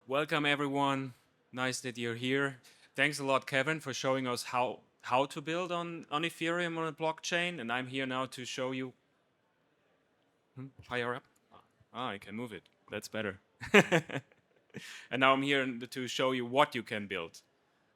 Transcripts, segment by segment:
Welcome everyone. Nice that you're here. Thanks a lot, Kevin, for showing us how to build on Ethereum on a blockchain. And I'm here now to show you higher up. Ah, I can move it. That's better. And now I'm here to show you what you can build.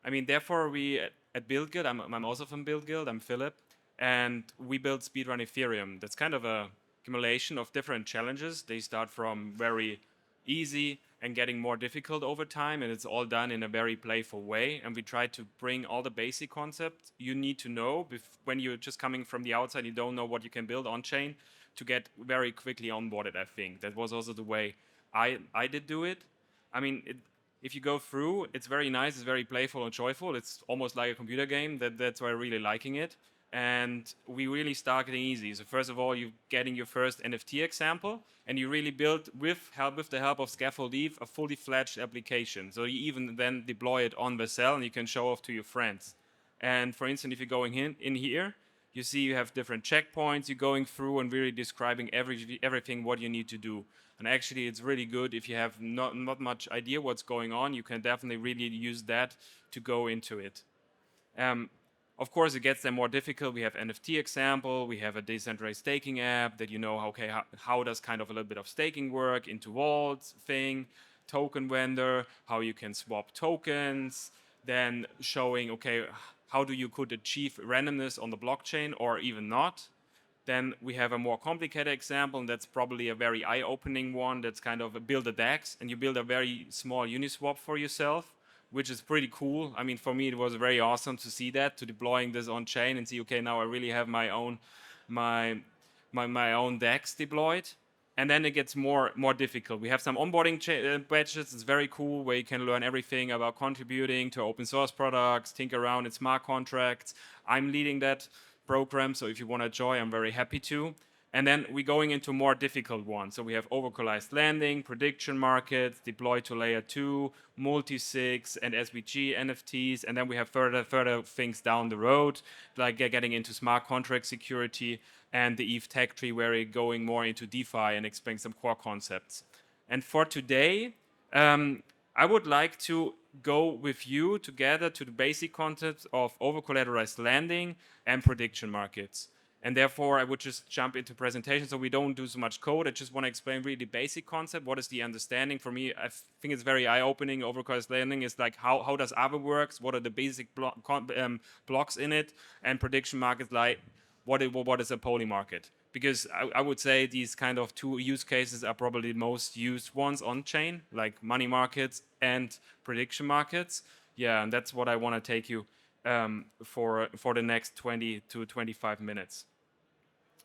I mean, therefore, we at BuildGuild, I'm also from BuildGuild, I'm Philip, and we build Speedrun Ethereum. That's kind of a accumulation of different challenges. They start from very easy and getting more difficult over time, and it's all done in a very playful way. And we try to bring all the basic concepts you need to know when you're just coming from the outside, you don't know what you can build on chain to get very quickly onboarded, I think. That was also the way I did do it. I mean, if you go through, it's very nice, it's very playful and joyful. It's almost like a computer game. That's why I'm really liking it. And we really start getting easy. So first of all, you're getting your first NFT example, and you really build with the help of Scaffold Eve a fully fledged application. So you even then deploy it on the cell, and you can show off to your friends. And for instance, if you're going in here, you see you have different checkpoints you're going through and really describing everything what you need to do. And actually, it's really good if you have not much idea what's going on. You can definitely really use that to go into it. Of course, it gets then more difficult. We have NFT example. We have a decentralized staking app that you know, okay, how does kind of a little bit of staking work into vaults thing, token vendor, how you can swap tokens, then showing, okay, how do you could achieve randomness on the blockchain or even not. Then we have a more complicated example, and that's probably a very eye-opening one. That's kind of a build a DEX, and you build a very small Uniswap for yourself, which is pretty cool. I mean, for me, it was very awesome to see that, to deploying this on chain and see, okay, now I really have my own DEX deployed. And then it gets more difficult. We have some onboarding badges. It's very cool, where you can learn everything about contributing to open source products, tinker around in smart contracts. I'm leading that program, so if you want to join, I'm very happy to. And then we're going into more difficult ones. So we have overcollateralized lending, prediction markets, deploy to layer 2, multi-sig, and SVG NFTs. And then we have further things down the road, like getting into smart contract security and the Eve tech tree, where we're going more into DeFi and explain some core concepts. And for today, I would like to go with you together to the basic concepts of over-collateralized lending and prediction markets. And therefore, I would just jump into presentation so we don't do so much code. I just want to explain really the basic concept. What is the understanding? For me, I think it's very eye-opening. Over-collateralized lending is like how does Aave works? What are the basic blocks in it? And prediction markets, like what is a Polymarket? Because I would say these kind of two use cases are probably the most used ones on chain, like money markets and prediction markets. Yeah, and that's what I want to take you for the next 20 to 25 minutes.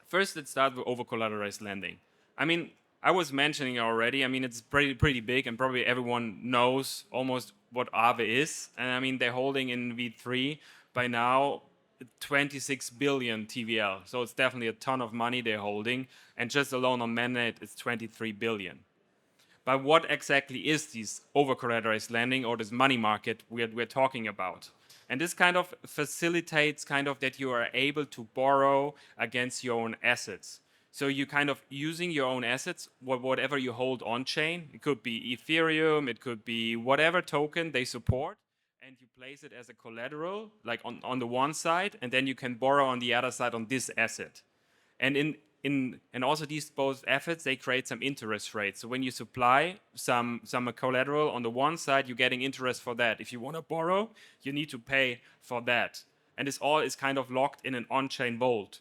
First, let's start with over-collateralized lending. I mean, I was mentioning already. I mean, it's pretty big, and probably everyone knows almost what Aave is. And I mean, they're holding in V3 by now 26 billion TVL. So it's definitely a ton of money they're holding. And just alone on mainnet, it's 23 billion. But what exactly is this over-collateralized lending or this money market we're talking about? And this kind of facilitates kind of that you are able to borrow against your own assets. So you kind of using your own assets, whatever you hold on chain. It could be Ethereum, it could be whatever token they support, and you place it as a collateral, like on the one side, and then you can borrow on the other side on this asset. And and also these both assets, they create some interest rates. So when you supply some collateral on the one side, you're getting interest for that. If you want to borrow, you need to pay for that. And this all is kind of locked in an on-chain vault.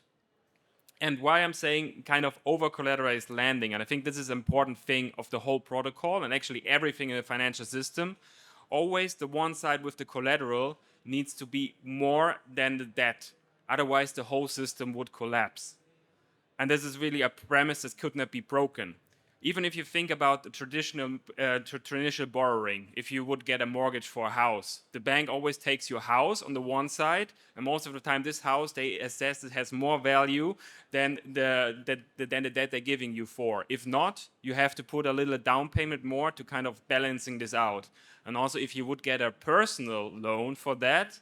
And why I'm saying kind of over-collateralized lending, and I think this is an important thing of the whole protocol and actually everything in the financial system, always the one side with the collateral needs to be more than the debt. Otherwise, the whole system would collapse. And this is really a premise that could not be broken. Even if you think about the traditional borrowing, if you would get a mortgage for a house, the bank always takes your house on the one side, and most of the time this house they assess it has more value than the debt they're giving you for. If not, you have to put a little down payment more to kind of balancing this out. And also, if you would get a personal loan for that,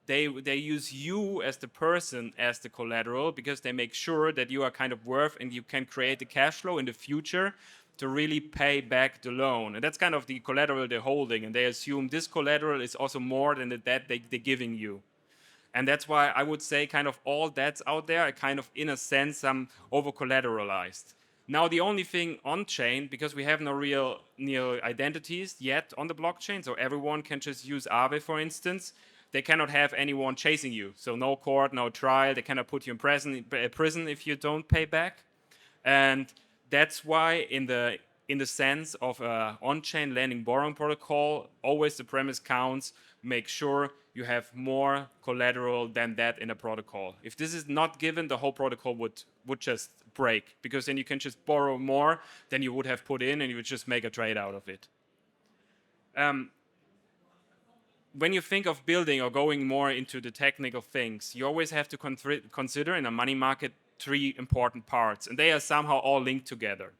they use you as the person as the collateral because they make sure that you are kind of worth and you can create the cash flow in the future to really pay back the loan. And that's kind of the collateral they're holding. And they assume this collateral is also more than the debt they're giving you. And that's why I would say kind of all debts out there are kind of, in a sense, over-collateralized. Now, the only thing on-chain, because we have no real identities yet on the blockchain, so everyone can just use Aave, for instance, they cannot have anyone chasing you. So no court, no trial, they cannot put you in prison if you don't pay back. And that's why in the sense of on-chain lending borrowing protocol, always the premise counts, make sure you have more collateral than that in a protocol. If this is not given, the whole protocol would just break, because then you can just borrow more than you would have put in and you would just make a trade out of it. When you think of building or going more into the technical things, you always have to consider in a money market 3 important parts, and they are somehow all linked together.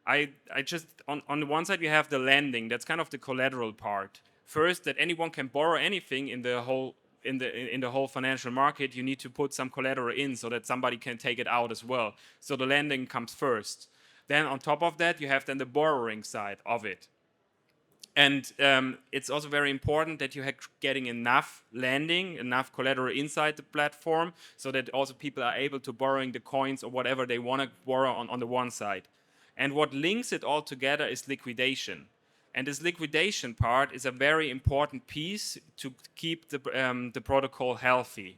I just, on the one side, you have the lending, that's kind of the collateral part. First, that anyone can borrow anything in the whole financial market, you need to put some collateral in so that somebody can take it out as well. So the lending comes first. Then on top of that, you have then the borrowing side of it. And it's also very important that you are getting enough lending, enough collateral inside the platform, so that also people are able to borrowing the coins or whatever they want to borrow on the one side. And what links it all together is liquidation. And this liquidation part is a very important piece to keep the protocol healthy.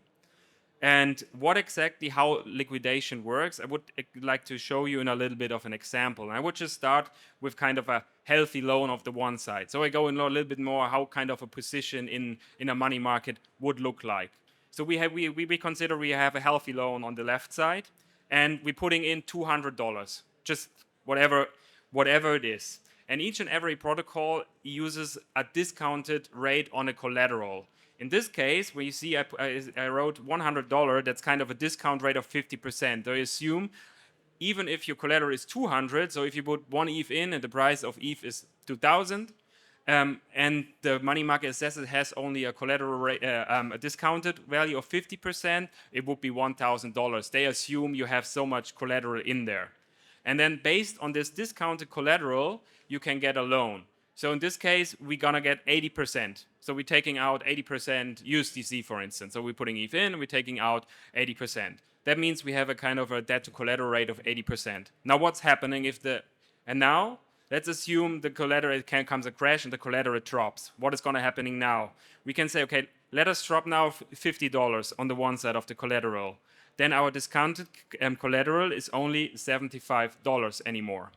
And what exactly how liquidation works, I would like to show you in a little bit of an example. And I would just start with kind of a healthy loan of the one side. So I go in a little bit more how kind of a position in a money market would look like. So we consider we have a healthy loan on the left side, and we're putting in $200, just whatever it is. And each and every protocol uses a discounted rate on a collateral. In this case, where you see I wrote $100, that's kind of a discount rate of 50%. They assume even if your collateral is 200, so if you put 1 ETH in and the price of ETH is 2,000, and the money market assessor has only a collateral rate, a discounted value of 50%, it would be $1,000. They assume you have so much collateral in there. And then based on this discounted collateral, you can get a loan. So in this case, we're gonna get 80%. So we're taking out 80% USDC, for instance. So we're putting ETH in, we're taking out 80%. That means we have a kind of a debt to collateral rate of 80%. Now what's happening and now let's assume the collateral comes a crash and the collateral drops. What is gonna happening now? We can say, okay, let us drop now $50 on the one side of the collateral. Then our discounted collateral is only $75 anymore.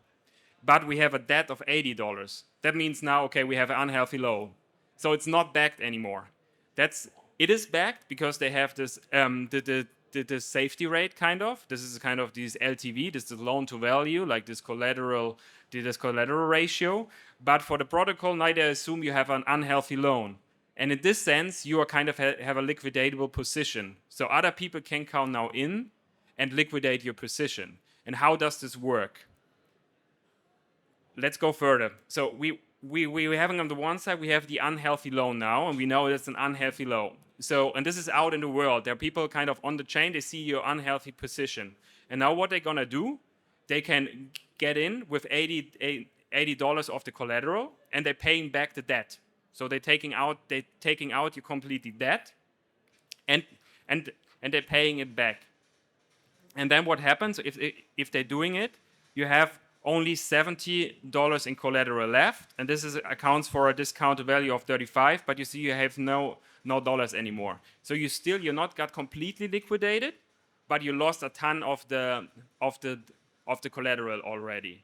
But we have a debt of $80. That means now, okay, we have an unhealthy low. So it's not backed anymore. It is backed because they have this the safety rate kind of. This is kind of this LTV, this is loan to value, like this collateral ratio. But for the protocol, now they assume you have an unhealthy loan. And in this sense, you are kind of have a liquidatable position. So other people can come now in and liquidate your position. And how does this work? Let's go further. So we're having on the one side, we have the unhealthy loan now, and we know it's an unhealthy loan. So, and this is out in the world. There are people kind of on the chain, they see your unhealthy position. And now what they're gonna do, they can get in with $80 of the collateral, and they're paying back the debt. So they're taking out your completely debt, and they're paying it back. And then what happens if they're doing it? You have only $70 in collateral left, and this accounts for a discounted value of 35. But you see, you have no dollars anymore. So you're not got completely liquidated, but you lost a ton of the collateral already.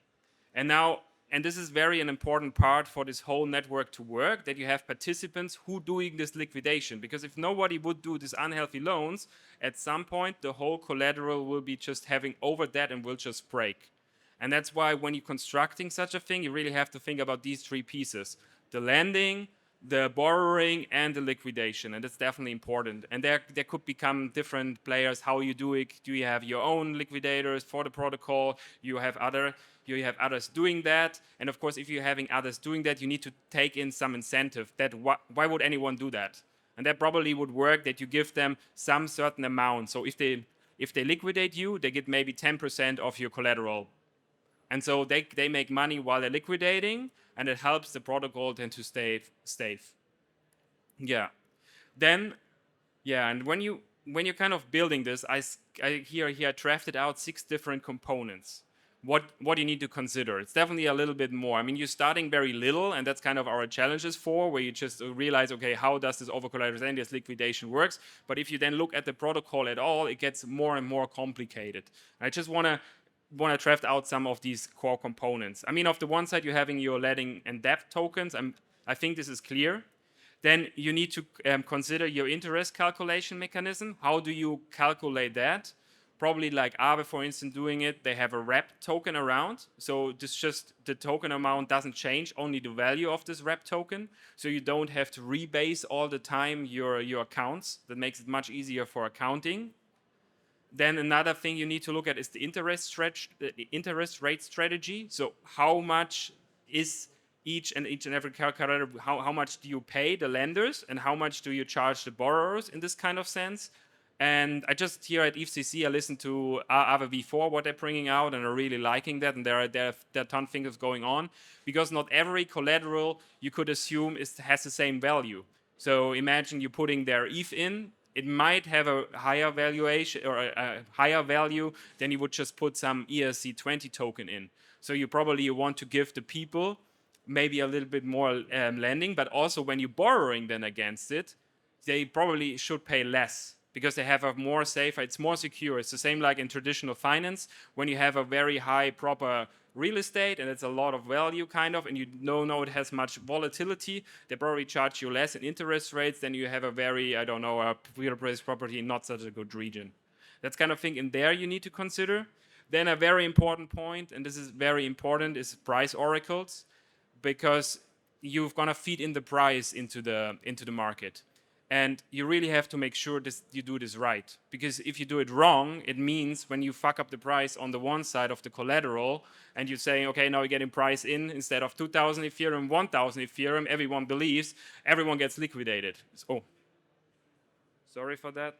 And this is very an important part for this whole network to work, that you have participants who doing this liquidation. Because if nobody would do these unhealthy loans, at some point the whole collateral will be just having over that and will just break. And that's why when you're constructing such a thing, you really have to think about these 3 pieces: the lending, the borrowing, and the liquidation. And it's definitely important. And there could become different players how you do it. Do you have your own liquidators for the protocol? You have others doing that. And of course, if you're having others doing that, you need to take in some incentive. Why would anyone do that? And that probably would work that you give them some certain amount. So if they liquidate you, they get maybe 10% of your collateral And so they make money while they're liquidating, and it helps the protocol then to stay safe. Yeah. Then, yeah, and when you're kind of building this, I drafted out 6 different components. What you need to consider. It's definitely a little bit more. I mean, you're starting very little, and that's kind of our challenges for, where you just realize, okay, how does this overcollateralized and this liquidation works? But if you then look at the protocol at all, it gets more and more complicated. I just want to draft out some of these core components. I mean, off the one side, you're having your letting and depth tokens. I think this is clear. Then you need to consider your interest calculation mechanism. How do you calculate that? Probably like Aave, for instance, doing it, they have a wrap token around. So this just, the token amount doesn't change, only the value of this wrap token. So you don't have to rebase all the time your accounts. That makes it much easier for accounting. Then another thing you need to look at is the interest rate strategy. So how much is each and every calculator, how much do you pay the lenders and how much do you charge the borrowers in this kind of sense? And I just here at ETHCC, I listened to Aave V4, what they're bringing out, and I'm really liking that. And there are a ton of things going on, because not every collateral you could assume has the same value. So imagine you putting their ETH in, it might have a higher valuation or a higher value than you would just put some ERC20 token in. So you probably want to give the people maybe a little bit more lending, but also when you're borrowing then against it, they probably should pay less, because they have a more safer, it's more secure. It's the same like in traditional finance, when you have a very high proper real estate and it's a lot of value kind of, and you don't know it has much volatility, they probably charge you less in interest rates than you have a very, I don't know, a real-based property in not such a good region. That's kind of thing in there you need to consider. Then a very important point, and this is very important, is price oracles, because you're gonna feed in the price into the market. And you really have to make sure you do this right. Because if you do it wrong, it means when you fuck up the price on the one side of the collateral and you're saying, okay, now you're getting price in instead of 2,000 Ethereum, 1,000 Ethereum, everyone believes, everyone gets liquidated. Oh, sorry for that.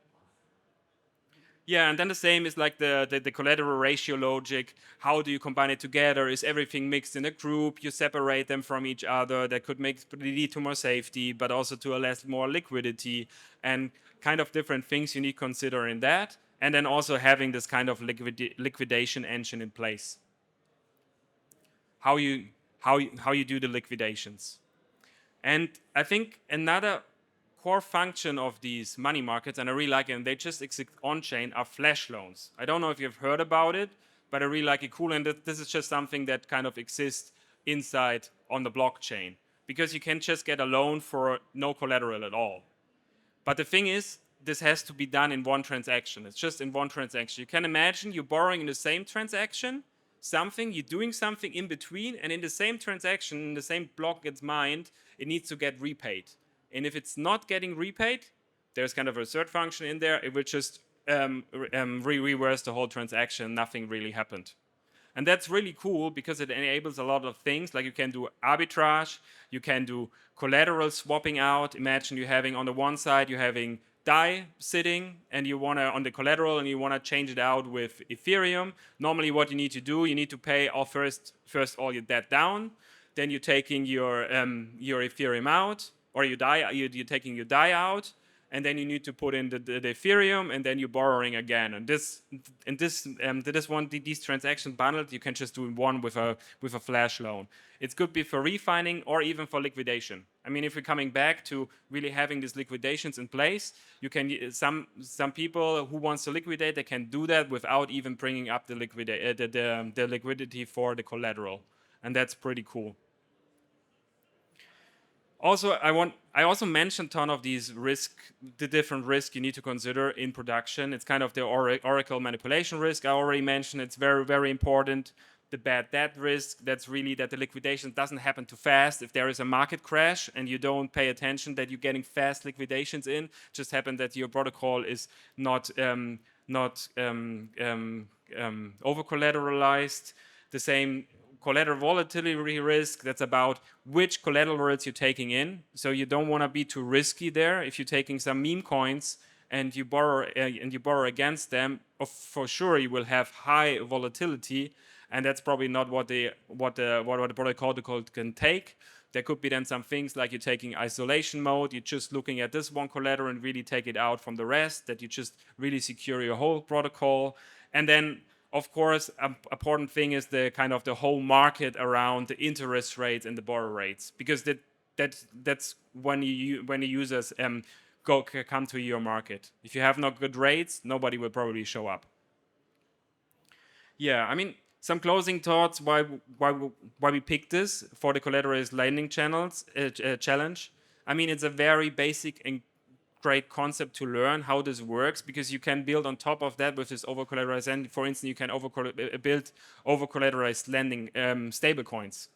Yeah, and then the same is like the collateral ratio logic. How do you combine it together? Is everything mixed in a group? You separate them from each other. That could lead to more safety, but also to more liquidity, and kind of different things you need to consider in that. And then also having this kind of liquidation engine in place. How you do the liquidations. And I think another core function of these money markets, and I really like it, and they just exist on-chain, are flash loans. I don't know if you've heard about it, but I really like it cool, and this is just something that kind of exists inside on the blockchain, because you can just get a loan for no collateral at all. But the thing is, this has to be done in one transaction. It's just in one transaction. You can imagine you're borrowing in the same transaction, you're doing something in between, and in the same transaction, in the same block gets mined, it needs to get repaid. And if it's not getting repaid, there's kind of a third function in there. It will just reverse the whole transaction. Nothing really happened. And that's really cool because it enables a lot of things. Like you can do arbitrage. You can do collateral swapping out. Imagine you're having on the one side, you're having DAI sitting and you want to on the collateral and you want to change it out with Ethereum. Normally what you need to do, you need to pay off first all your debt down. Then you're taking your Ethereum out. Or you're taking your DAI out, and then you need to put in the Ethereum, and then you're borrowing again. And these transactions bundled, you can just do one with a flash loan. It's good be for refining or even for liquidation. I mean, if we're coming back to really having these liquidations in place, you can some people who wants to liquidate, they can do that without even bringing up the liquidity for the collateral, and that's pretty cool. Also, I also mentioned a ton of these the different risks you need to consider in production. It's kind of the oracle manipulation risk I already mentioned. It's very, very important. The bad debt risk, that's really that the liquidation doesn't happen too fast. If there is a market crash and you don't pay attention that you're getting fast liquidations in, just happen that your protocol is not over-collateralized. The same collateral volatility risk, that's about which collaterals you're taking in. So you don't want to be too risky there. If you're taking some meme coins and you borrow against them, for sure you will have high volatility. and that's probably not what the protocol can take. There could be then some things like you're taking isolation mode, you're just looking at this one collateral and really take it out from the rest, that you just really secure your whole protocol. And then, of course, an important thing is the kind of the whole market around the interest rates and the borrow rates, because that's when users come to your market. If you have not good rates, nobody will probably show up. Yeah, I mean, some closing thoughts why we picked this for the collateralized lending challenge. I mean, it's a very basic and great concept to learn how this works, because you can build on top of that with this over-collateralized lending. For instance, you can build over-collateralized lending stablecoins.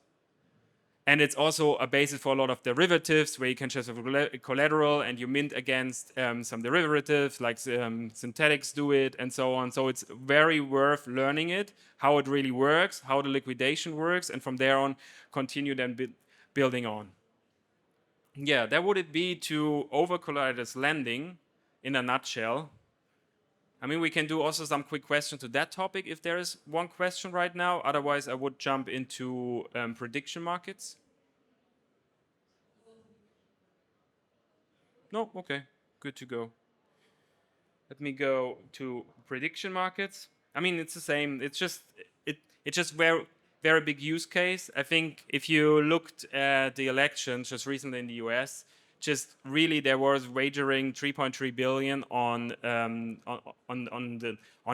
And it's also a basis for a lot of derivatives where you can just have collateral and you mint against some derivatives, like synthetics do it and so on. So it's very worth learning it, how it really works, how the liquidation works, and from there on continue then building on. Yeah, that would it be to over-collateralized lending in a nutshell. I mean, we can do also some quick questions to that topic if there is one question right now. Otherwise, I would jump into prediction markets. No? Okay, good to go. Let me go to prediction markets. I mean, it's the same. It's just very big use case. I think if you looked at the elections just recently in the US, just really there was wagering 3.3 billion on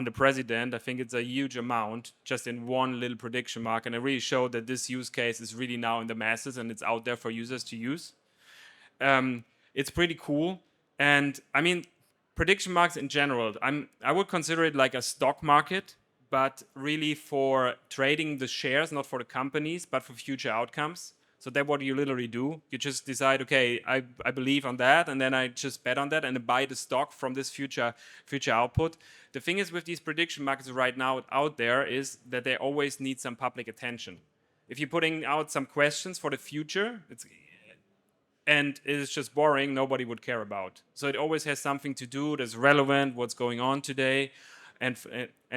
the president. I think it's a huge amount just in one little prediction market, and it really showed that this use case is really now in the masses and it's out there for users to use. It's pretty cool, and I mean, prediction markets in general, I would consider it like a stock market, but really for trading the shares, not for the companies, but for future outcomes. So that's what you literally do. You just decide, okay, I believe on that, and then I just bet on that and buy the stock from this future output. The thing is with these prediction markets right now out there is that they always need some public attention. If you're putting out some questions for the future, and it's just boring, nobody would care about. So it always has something to do that's relevant, what's going on today, and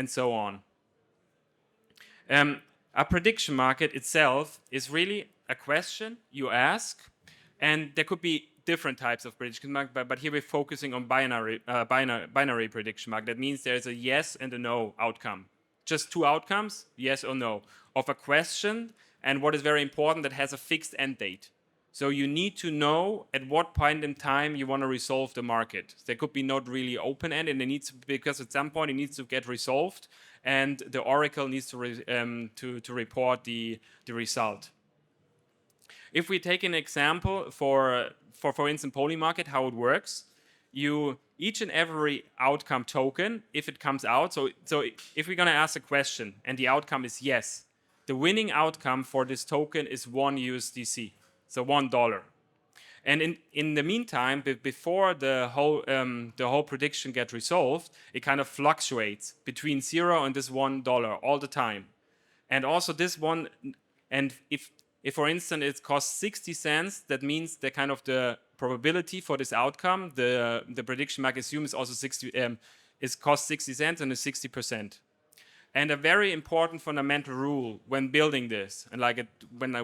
so on. A prediction market itself is really a question you ask, and there could be different types of prediction market, but here we're focusing on binary prediction market. That means there's a yes and a no outcome. Just two outcomes, yes or no, of a question, and what is very important, that has a fixed end date. So you need to know at what point in time you want to resolve the market. There could be not really open-ended, and it needs to, because at some point it needs to get resolved, and the oracle needs to report the result. If we take an example for instance, Polymarket, how it works, each and every outcome token, if it comes out, so if we're going to ask a question and the outcome is yes, the winning outcome for this token is 1 USDC. So $1. And in the meantime, before the whole prediction gets resolved, it kind of fluctuates between 0 and this $1 all the time. And also this one, and if for instance it costs 60 cents, that means the kind of the probability for this outcome, the prediction market assumes also costs 60 cents and is 60%. And a very important fundamental rule when building this, and like when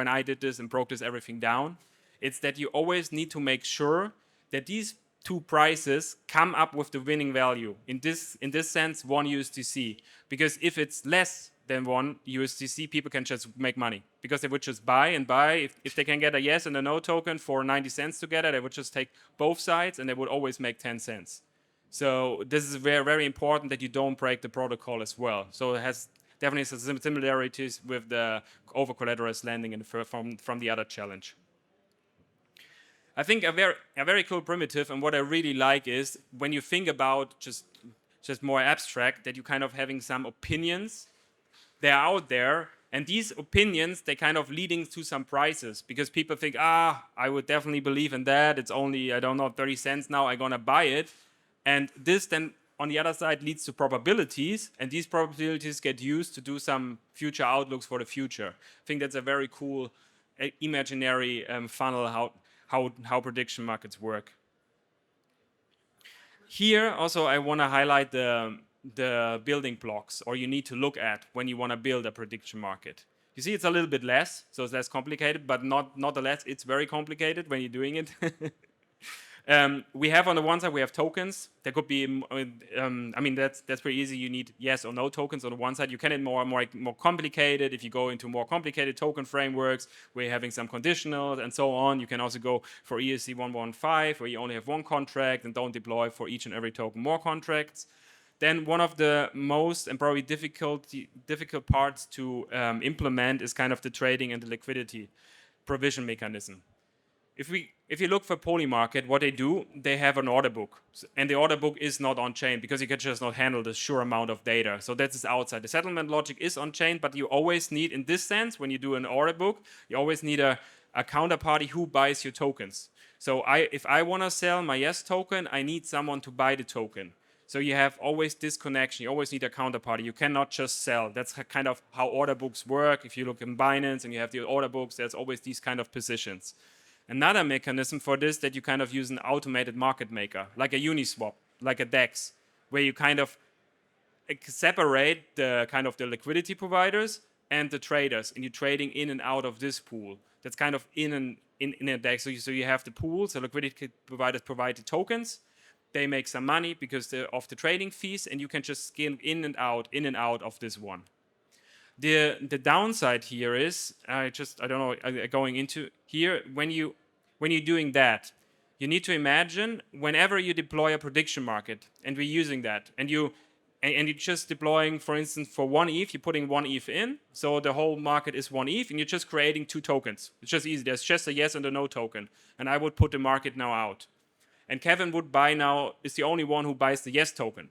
I did this and broke everything down, it's that you always need to make sure that these two prices come up with the winning value. In this sense, 1 USDC. Because if it's less than 1 USDC, people can just make money. Because they would just buy and buy. If they can get a yes and a no token for 90 cents together, they would just take both sides and they would always make 10 cents. So this is very, very important that you don't break the protocol as well. So it has definitely some similarities with the over-collateralized lending and from the other challenge. I think a very cool primitive, and what I really like is when you think about just more abstract, that you kind of having some opinions, they're out there, and these opinions, they kind of leading to some prices, because people think, I would definitely believe in that, it's only, I don't know, 30 cents now, I'm gonna buy it. And this then, on the other side, leads to probabilities, and these probabilities get used to do some future outlooks for the future. I think that's a very cool imaginary funnel how prediction markets work. Here, also, I want to highlight the the building blocks, or you need to look at when you want to build a prediction market. You see, it's a little bit less, so it's less complicated, but not the less, it's very complicated when you're doing it. We have on the one side, we have tokens. There could be, I mean, that's pretty easy. You need yes or no tokens on the one side. You can get more complicated if you go into more complicated token frameworks where you're having some conditionals and so on. You can also go for ERC 115 where you only have one contract and don't deploy for each and every token more contracts. Then one of the most and probably difficult parts to implement is kind of the trading and the liquidity provision mechanism. If you look for Polymarket, what they do, they have an order book. And the order book is not on-chain because you can just not handle the sure amount of data. So that is outside. The settlement logic is on-chain, but you always need, in this sense, when you do an order book, you always need a counterparty who buys your tokens. So if I want to sell my yes token, I need someone to buy the token. So you have always this connection. You always need a counterparty. You cannot just sell. That's kind of how order books work. If you look in Binance and you have the order books, there's always these kind of positions. Another mechanism for this that you kind of use an automated market maker, like a Uniswap, like a DEX, where you kind of separate the kind of the liquidity providers and the traders, and you're trading in and out of this pool. That's kind of in a DEX. So you have the pools, the liquidity providers provide the tokens. They make some money because of the trading fees, and you can just skim in and out of this one. The downside here is, I don't know, going into here, when you're doing that, you need to imagine whenever you deploy a prediction market, and we're using that, and you're just deploying, for instance, for one ETH, you're putting one ETH in, so the whole market is one ETH, and you're just creating two tokens. It's just easy. There's just a yes and a no token, and I would put the market now out. And Kevin would buy now, is the only one who buys the yes token.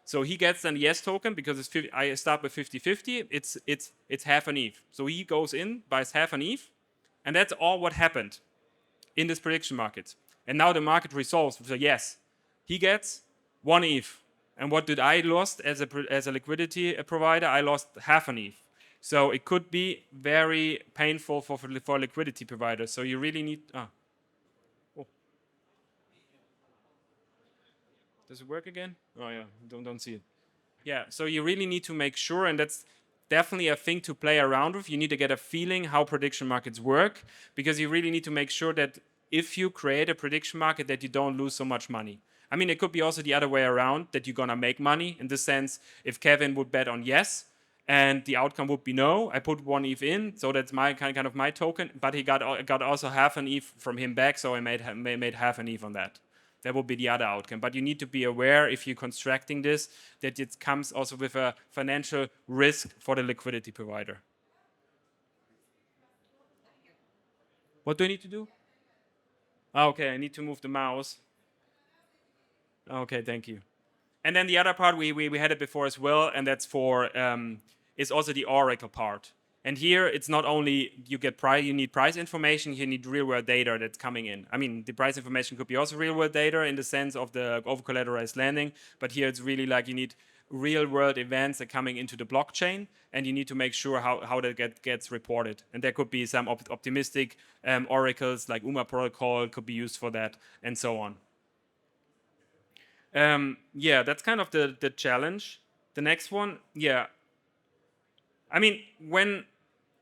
So he gets an yes token because I start with 50-50. It's half an ETH. So he goes in, buys half an ETH, and that's all what happened in this prediction market. And now the market resolves with a yes. He gets one ETH. And what did I lost as a liquidity provider? I lost half an ETH. So it could be very painful for liquidity providers. So you really need. Oh. Does it work again? Oh yeah, don't see it. Yeah, so you really need to make sure, and that's definitely a thing to play around with. You need to get a feeling how prediction markets work, because you really need to make sure that if you create a prediction market that you don't lose so much money. I mean, it could be also the other way around, that you're gonna make money. In the sense, if Kevin would bet on yes, and the outcome would be no, I put one ETH in, so that's my kind of my token, but he got also half an ETH from him back, so I made half an ETH on that. That will be the other outcome. But you need to be aware, if you're constructing this, that it comes also with a financial risk for the liquidity provider. What do I need to do? Okay, I need to move the mouse. Okay, thank you. And then the other part, we had it before as well, and that's for, is also the Oracle part. And here, it's not only you need price information, you need real-world data that's coming in. I mean, the price information could be also real-world data in the sense of the overcollateralized lending, but here it's really like you need real-world events that are coming into the blockchain, and you need to make sure how that gets reported. And there could be some optimistic oracles, like UMA protocol could be used for that, and so on. Yeah, that's kind of the challenge. The next one, yeah. I mean,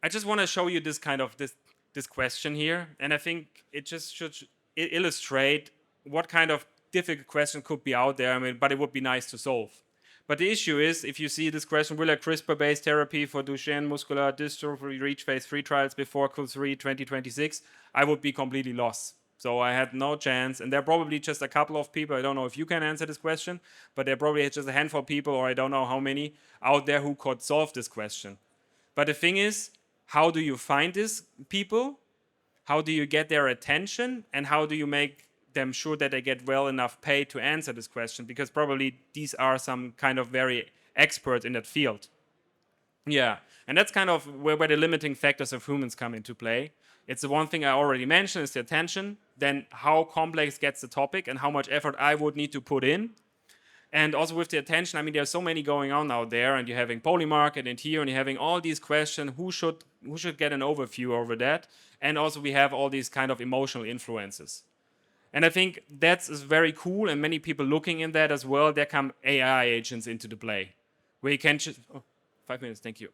I just want to show you this kind of this question here, and I think it just should illustrate what kind of difficult question could be out there. I mean, but it would be nice to solve. But the issue is, if you see this question, will a CRISPR-based therapy for Duchenne muscular dystrophy reach phase 3 trials before Q3 2026? I would be completely lost. So I had no chance, and there are probably just a couple of people, I don't know if you can answer this question, but there are probably just a handful of people, or I don't know how many, out there who could solve this question. But the thing is, how do you find these people? How do you get their attention? And how do you make them sure that they get well enough paid to answer this question? Because probably these are some kind of very experts in that field. Yeah, and that's kind of where the limiting factors of humans come into play. It's the one thing I already mentioned, is the attention. Then how complex gets the topic and how much effort I would need to put in. And also with the attention, I mean, there's so many going on out there, and you're having Polymarket and here, and you're having all these questions, who should get an overview over that? And also we have all these kind of emotional influences. And I think that's is very cool, and many people looking in that as well. There come AI agents into the play, where you can just 5 minutes, thank you.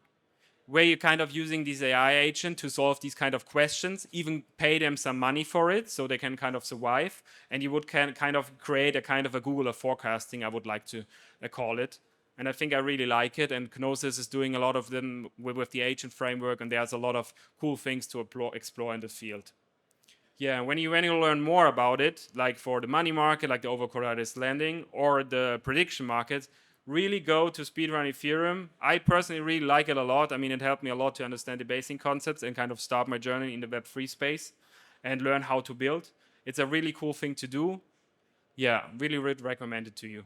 Where you're kind of using these AI agent to solve these kind of questions, even pay them some money for it, so they can kind of survive. And you would kind of create a kind of a Google of forecasting, I would like to call it. And I think I really like it. And Gnosis is doing a lot of them with the agent framework, and there's a lot of cool things to explore in the field. Yeah, when you learn more about it, like for the money market, like the overcollateralized lending or the prediction markets, really go to Speedrun Ethereum. I personally really like it a lot. I mean, it helped me a lot to understand the basic concepts and kind of start my journey in the Web3 space and learn how to build. It's a really cool thing to do. Yeah, really would recommend it to you.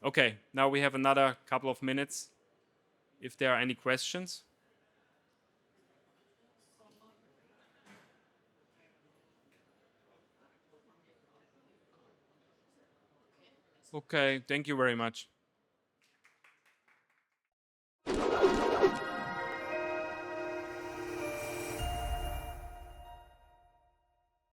Okay, now we have another couple of minutes if there are any questions. Okay, thank you very much.